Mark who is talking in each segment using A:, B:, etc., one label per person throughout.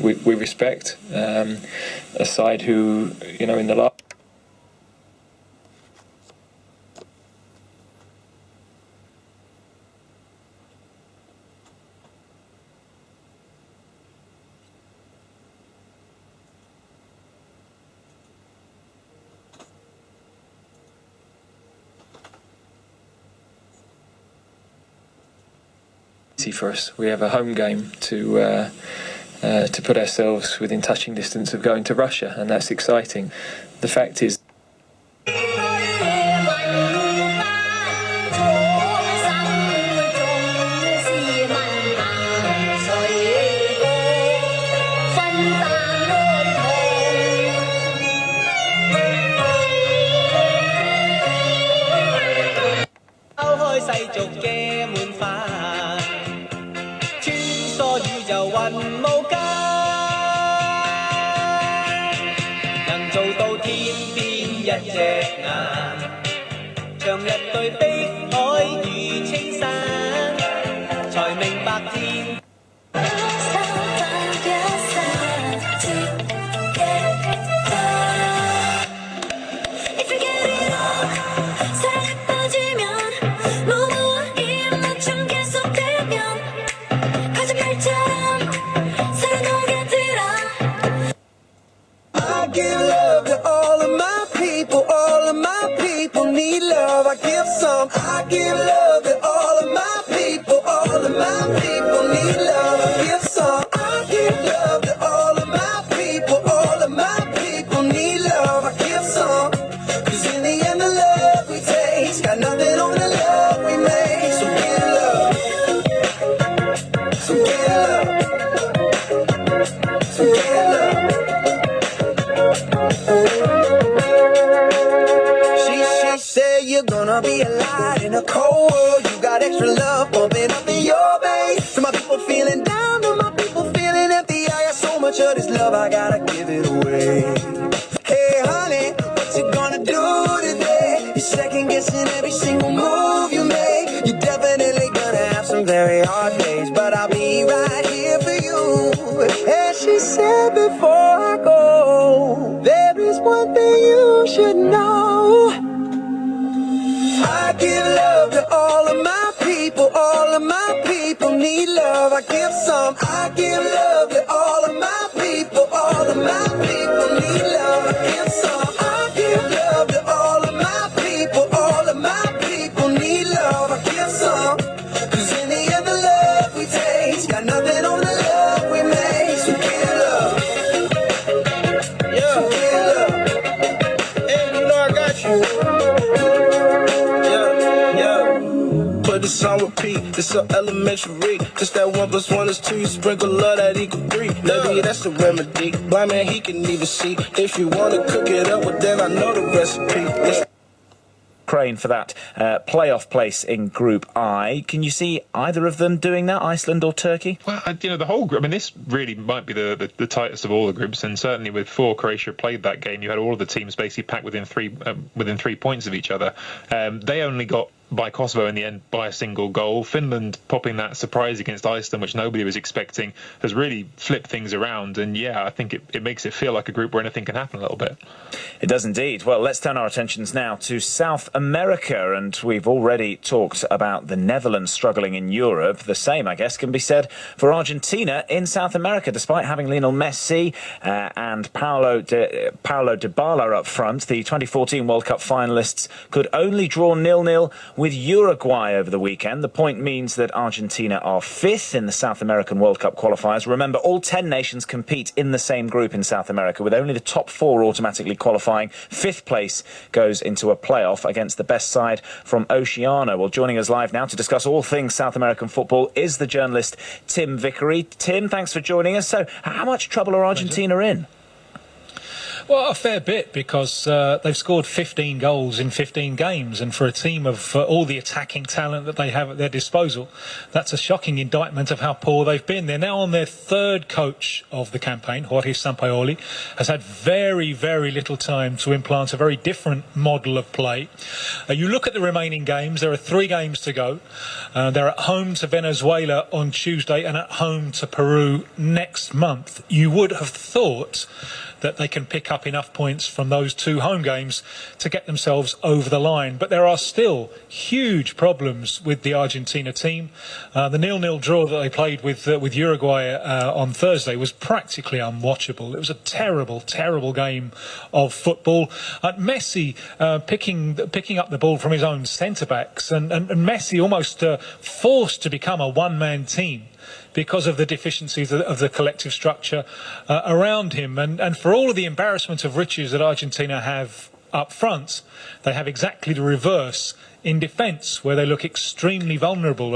A: we respect. A side who, you know, in the last for us. We have a home game to put ourselves within touching distance of going to Russia, and that's exciting. The fact is,
B: it's so elementary. Just that 1 + 1 is 2. You sprinkle love that equal 3. Maybe that's the remedy. Blind man, he can even see. If you wanna cook it up, well then I know the recipe.
C: Ukraine for that playoff place in Group I. Can you see either of them doing that, Iceland or Turkey?
D: Well, you know, the whole group, I mean, this really might be the tightest of all the groups, and certainly before Croatia played that game, you had all of the teams basically packed within 3 points of each other. They only got by Kosovo in the end by a single goal. Finland popping that surprise against Iceland, which nobody was expecting, has really flipped things around. And yeah, I think it makes it feel like a group where anything can happen a little bit.
C: It does indeed. Well, let's turn our attentions now to South America, and we've already talked about the Netherlands struggling in Europe. The same, I guess, can be said for Argentina in South America. Despite having Lionel Messi and Paulo Dybala up front, the 2014 World Cup finalists could only draw 0-0 with Uruguay over the weekend. The point means that Argentina are 5th in the South American World Cup qualifiers. Remember, all 10 nations compete in the same group in South America, with only the top 4 automatically qualifying. 5th place goes into a playoff against the best side from Oceania. Well, joining us live now to discuss all things South American football is the journalist Tim Vickery. Tim, thanks for joining us. So, how much trouble are Argentina in?
E: Well, a fair bit, because they've scored 15 goals in 15 games, and for a team of all the attacking talent that they have at their disposal, that's a shocking indictment of how poor they've been. They're now on their third coach of the campaign. Jorge Sampaoli has had very, very little time to implant a very different model of play. You look at the remaining games, there are 3 games to go. They're at home to Venezuela on Tuesday and at home to Peru next month. You would have thought that they can pick up enough points from those 2 home games to get themselves over the line. But there are still huge problems with the Argentina team. The 0-0 draw that they played with Uruguay on Thursday was practically unwatchable. It was a terrible, terrible game of football. Messi picking up the ball from his own centre-backs, and Messi almost forced to become a one-man team because of the deficiencies of the collective structure around him. And for all of the embarrassment of riches that Argentina have up front, they have exactly the reverse in defence, where they look extremely vulnerable.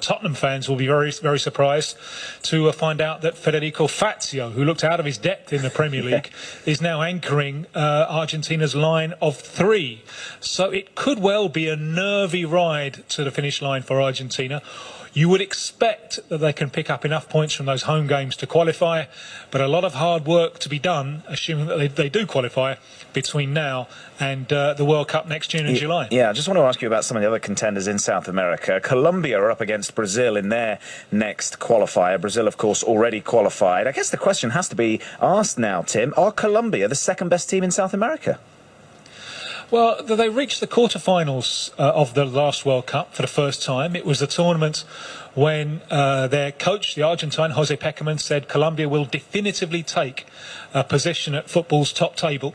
E: Tottenham fans will be very, very surprised to find out that Federico Fazio, who looked out of his depth in the Premier League, is now anchoring Argentina's line of 3. So it could well be a nervy ride to the finish line for Argentina. You would expect that they can pick up enough points from those home games to qualify, but a lot of hard work to be done, assuming that they do qualify, between now and the World Cup next June and July.
C: Yeah, I just want to ask you about some of the other contenders in South America. Colombia are up against Brazil in their next qualifier. Brazil, of course, already qualified. I guess the question has to be asked now, Tim, are Colombia the second best team in South America?
E: Well, they reached the quarterfinals of the last World Cup for the first time. It was a tournament when their coach, the Argentine, Jose Pekerman, said Colombia will definitively take a position at football's top table.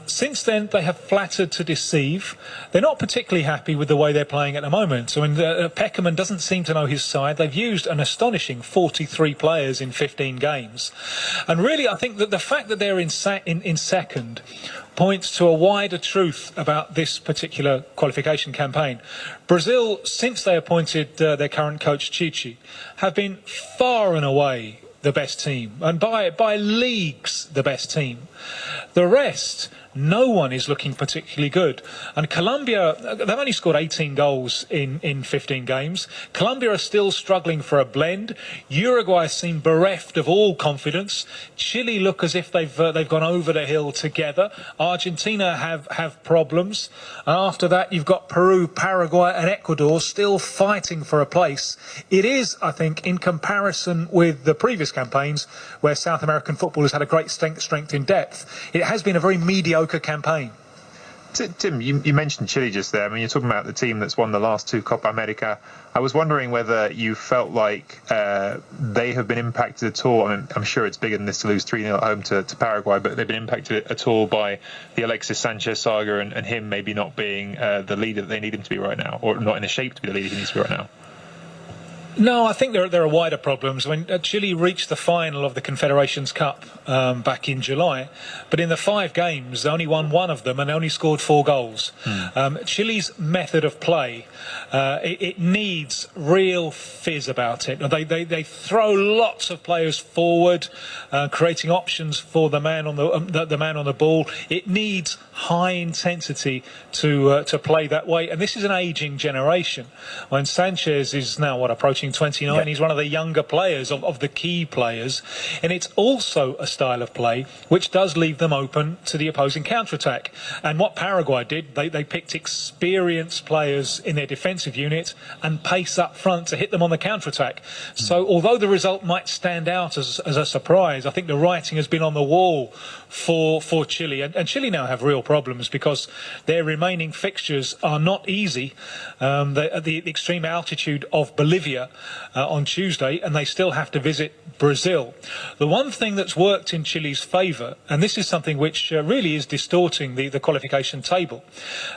E: Since then, they have flattered to deceive. They're not particularly happy with the way they're playing at the moment. I mean, Pekerman doesn't seem to know his side. They've used an astonishing 43 players in 15 games. And really, I think that the fact that they're in second points to a wider truth about this particular qualification campaign. Brazil, since they appointed their current coach, Chichi, have been far and away the best team, and by leagues the best team. The rest, no one is looking particularly good. And Colombia, they've only scored 18 goals in 15 games. Colombia are still struggling for a blend. Uruguay seem bereft of all confidence. Chile look as if they've gone over the hill together. Argentina have problems. And after that, you've got Peru, Paraguay and Ecuador still fighting for a place. It is, I think, in comparison with the previous campaigns, where South American football has had a great strength in depth, it has been a very mediocre campaign.
D: Tim, you mentioned Chile just there. I mean, you're talking about the team that's won the last 2 Copa America. I was wondering whether you felt like they have been impacted at all. I mean, I'm sure it's bigger than this to lose 3-0 at home to Paraguay, but they've been impacted at all by the Alexis Sanchez saga and him maybe not being the leader that they need him to be right now, or not in the shape to be the leader he needs to be right now.
E: No, I think there are wider problems. When Chile reached the final of the Confederations Cup back in July, but in the 5 games, they only won 1 of them and only scored 4 goals. Chile's method of play, it needs real fizz about it. They throw lots of players forward, creating options for the man on the ball. It needs high intensity to play that way, and this is an ageing generation. When Sanchez is now approaching 29, yeah. He's one of the younger players of the key players, and it's also a style of play which does leave them open to the opposing counter-attack. And what Paraguay did, they picked experienced players in their defensive unit and pace up front to hit them on the counter-attack. So although the result might stand out as a surprise, I think the writing has been on the wall for Chile, and Chile now have real problems because their remaining fixtures are not easy. At the extreme altitude of Bolivia on Tuesday, and they still have to visit Brazil. The one thing that's worked in Chile's favour, and this is something which really is distorting the qualification table.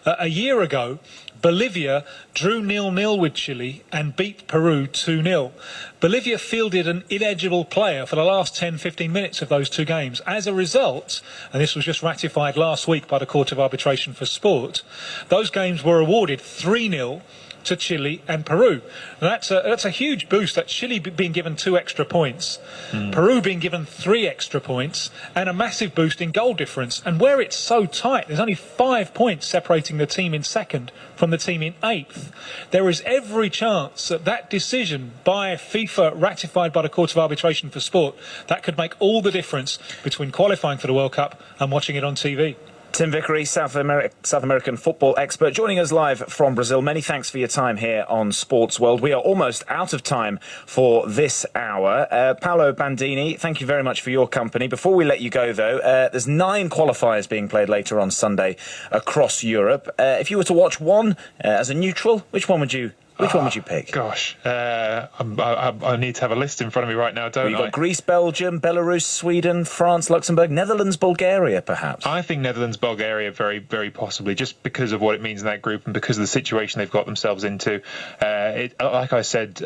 E: A year ago, Bolivia drew 0-0 with Chile and beat Peru 2-0. Bolivia fielded an ineligible player for the last 10-15 minutes of those 2 games. As a result, and this was just ratified last week by the Court of Arbitration for Sport, those games were awarded 3-0 to Chile and Peru. And that's a huge boost. That Chile being given 2 extra points, Peru being given 3 extra points, and a massive boost in goal difference. And where it's so tight, there's only 5 points separating the team in second from the team in 8th. There is every chance that that decision by FIFA, ratified by the Court of Arbitration for Sport, that could make all the difference between qualifying for the World Cup and watching it on TV.
C: Tim Vickery, South American football expert, joining us live from Brazil. Many thanks for your time here on Sports World. We are almost out of time for this hour. Paolo Bandini, thank you very much for your company. Before we let you go, though, there's 9 qualifiers being played later on Sunday across Europe. If you were to watch one as a neutral, which one would you pick?
D: Gosh, I need to have a list in front of me right now, don't I?
C: You've got Greece, Belgium, Belarus, Sweden, France, Luxembourg, Netherlands, Bulgaria, perhaps. I
D: think Netherlands, Bulgaria, very, very possibly, just because of what it means in that group and because of the situation they've got themselves into. Like I said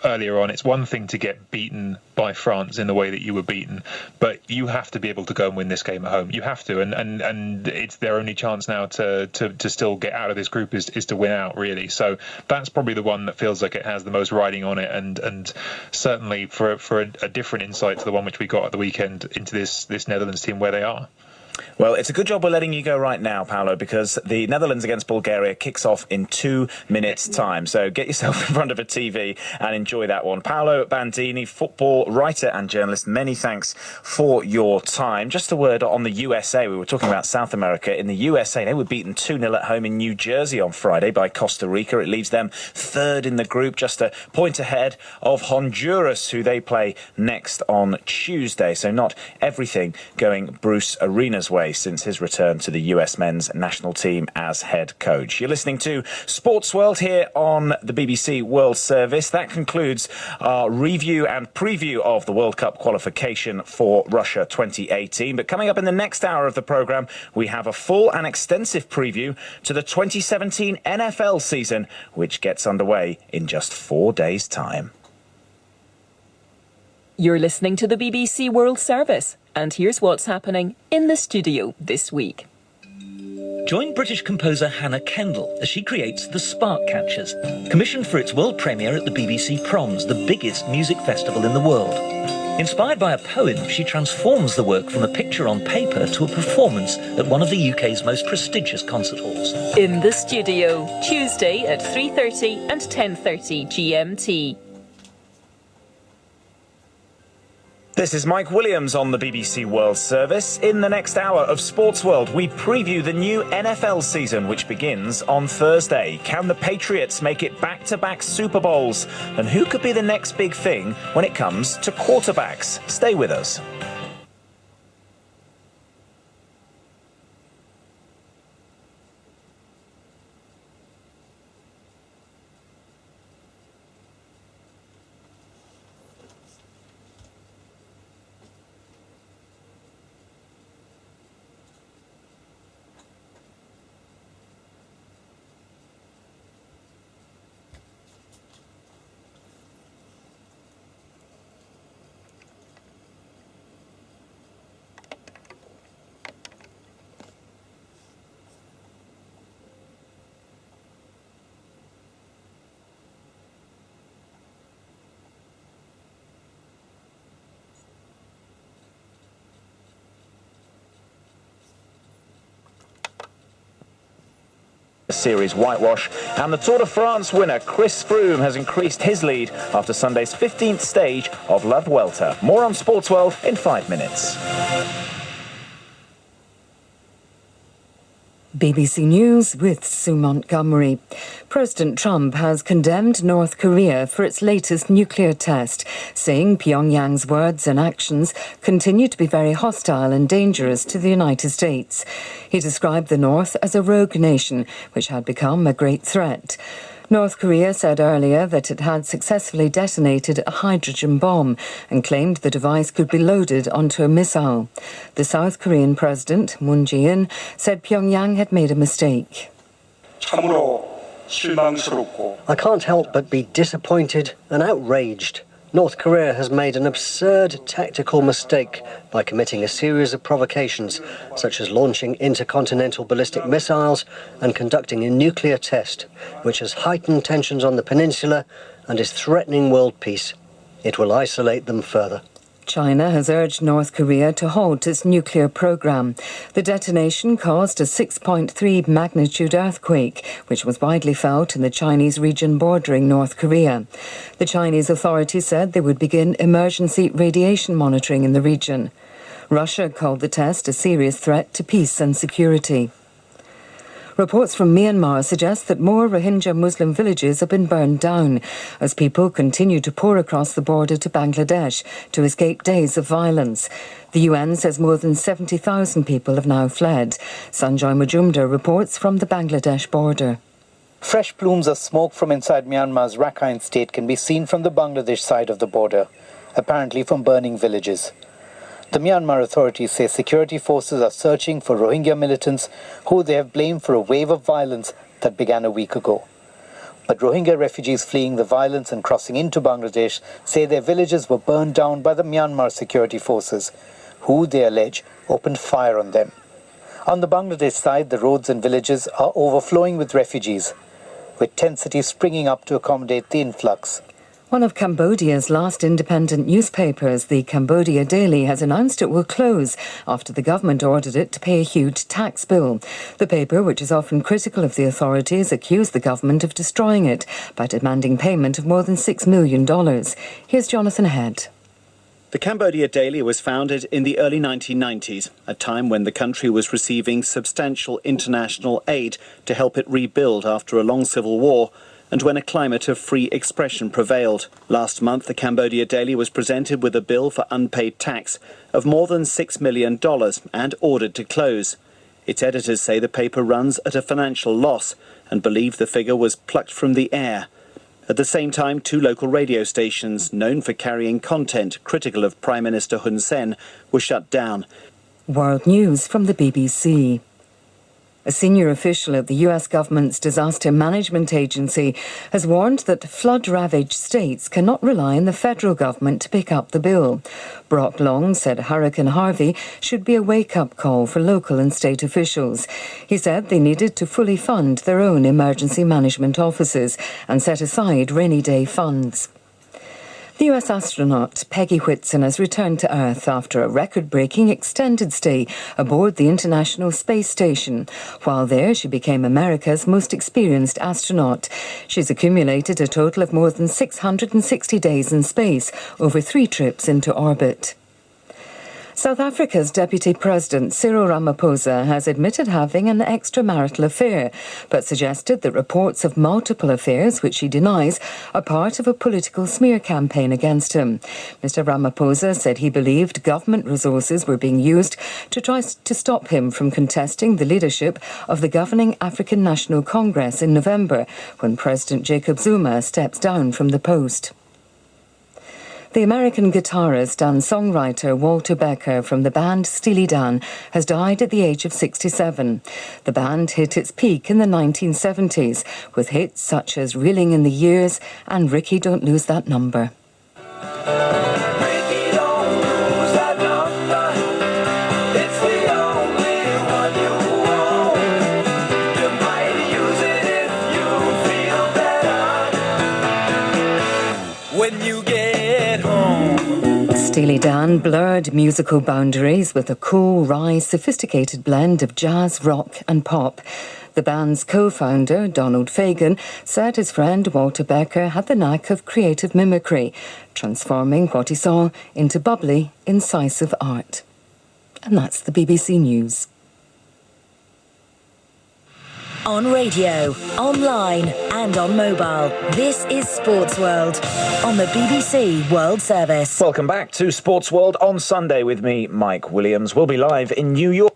D: earlier on, it's one thing to get beaten by France in the way that you were beaten, but you have to be able to go and win this game at home. You have to, and it's their only chance now to still get out of this group is to win out, really. So that's probably the one that feels like it has the most riding on it, and certainly for a different insight to the one which we got at the weekend into this Netherlands team where they are.
C: Well, it's a good job we're letting you go right now, Paolo, because the Netherlands against Bulgaria kicks off in 2 minutes' time. So get yourself in front of a TV and enjoy that one. Paolo Bandini, football writer and journalist, many thanks for your time. Just a word on the USA. We were talking about South America. In the USA, they were beaten 2-0 at home in New Jersey on Friday by Costa Rica. It leaves them 3rd in the group, just a point ahead of Honduras, who they play next on Tuesday. So not everything going Bruce Arena's way since his return to the US men's national team as head coach. You're listening to Sports World here on the BBC World Service. That concludes our review and preview of the World Cup qualification for Russia 2018. But coming up in the next hour of the programme, we have a full and extensive preview to the 2017 NFL season, which gets underway in just 4 days' time.
F: You're listening to the BBC World Service, and here's what's happening in the studio this week.
G: Join British composer Hannah Kendall as she creates The Spark Catchers, commissioned for its world premiere at the BBC Proms, the biggest music festival in the world. Inspired by a poem, she transforms the work from a picture on paper to a performance at one of the UK's most prestigious concert halls.
F: In the studio, Tuesday at 3:30 and 10:30 GMT.
C: This is Mike Williams on the BBC World Service. In the next hour of Sports World, we preview the new NFL season, which begins on Thursday. Can the Patriots make it back-to-back Super Bowls? And who could be the next big thing when it comes to quarterbacks? Stay with us. Series whitewash, and the Tour de France winner Chris Froome has increased his lead after Sunday's 15th stage of La Vuelta. More on Sports World in 5 minutes.
H: BBC News with Sue Montgomery. President Trump has condemned North Korea for its latest nuclear test, saying Pyongyang's words and actions continue to be very hostile and dangerous to the United States. He described the North as a rogue nation, which had become a great threat. North Korea said earlier that it had successfully detonated a hydrogen bomb and claimed the device could be loaded onto a missile. The South Korean President, Moon Jae-in, said Pyongyang had made a mistake.
I: I can't help but be disappointed and outraged. North Korea has made an absurd tactical mistake by committing a series of provocations, such as launching intercontinental ballistic missiles and conducting a nuclear test, which has heightened tensions on the peninsula and is threatening world peace. It will isolate them further.
H: China has urged North Korea to halt its nuclear program. The detonation caused a 6.3 magnitude earthquake, which was widely felt in the Chinese region bordering North Korea. The Chinese authorities said they would begin emergency radiation monitoring in the region. Russia called the test a serious threat to peace and security. Reports from Myanmar suggest that more Rohingya Muslim villages have been burned down as people continue to pour across the border to Bangladesh to escape days of violence. The UN says more than 70,000 people have now fled. Sanjoy Majumdar reports from the Bangladesh border.
J: Fresh plumes of smoke from inside Myanmar's Rakhine state can be seen from the Bangladesh side of the border, apparently from burning villages. The Myanmar authorities say security forces are searching for Rohingya militants who they have blamed for a wave of violence that began a week ago. But Rohingya refugees fleeing the violence and crossing into Bangladesh say their villages were burned down by the Myanmar security forces, who they allege opened fire on them. On the Bangladesh side, the roads and villages are overflowing with refugees, with tent cities springing up to accommodate the influx.
H: One of Cambodia's last independent newspapers, the Cambodia Daily, has announced it will close after the government ordered it to pay a huge tax bill. The paper, which is often critical of the authorities, accused the government of destroying it by demanding payment of more than $6 million. Here's Jonathan Head.
K: The Cambodia Daily was founded in the early 1990s, a time when the country was receiving substantial international aid to help it rebuild after a long civil war, and when a climate of free expression prevailed. Last month, the Cambodia Daily was presented with a bill for unpaid tax of more than $6 million and ordered to close. Its editors say the paper runs at a financial loss and believe the figure was plucked from the air. At the same time, 2 local radio stations, known for carrying content critical of Prime Minister Hun Sen, were shut down.
H: World News from the BBC. A senior official at the US government's disaster management agency has warned that flood-ravaged states cannot rely on the federal government to pick up the bill. Brock Long said Hurricane Harvey should be a wake-up call for local and state officials. He said they needed to fully fund their own emergency management offices and set aside rainy day funds. The US astronaut Peggy Whitson has returned to Earth after a record-breaking extended stay aboard the International Space Station. While there, she became America's most experienced astronaut. She's accumulated a total of more than 660 days in space over 3 trips into orbit. South Africa's Deputy President Cyril Ramaphosa has admitted having an extramarital affair, but suggested that reports of multiple affairs, which he denies, are part of a political smear campaign against him. Mr. Ramaphosa said he believed government resources were being used to try to stop him from contesting the leadership of the governing African National Congress in November, when President Jacob Zuma steps down from the post. The American guitarist and songwriter Walter Becker from the band Steely Dan has died at the age of 67. The band hit its peak in the 1970s with hits such as Reeling in the Years and Ricky Don't Lose That Number. Steely Dan blurred musical boundaries with a cool, wry, sophisticated blend of jazz, rock and pop. The band's co-founder, Donald Fagen, said his friend Walter Becker had the knack of creative mimicry, transforming what he saw into bubbly, incisive art. And that's the BBC News.
L: On radio, online and on mobile, this is Sports World on the BBC World Service.
C: Welcome back to Sports World on Sunday with me, Mike Williams. We'll be live in New York.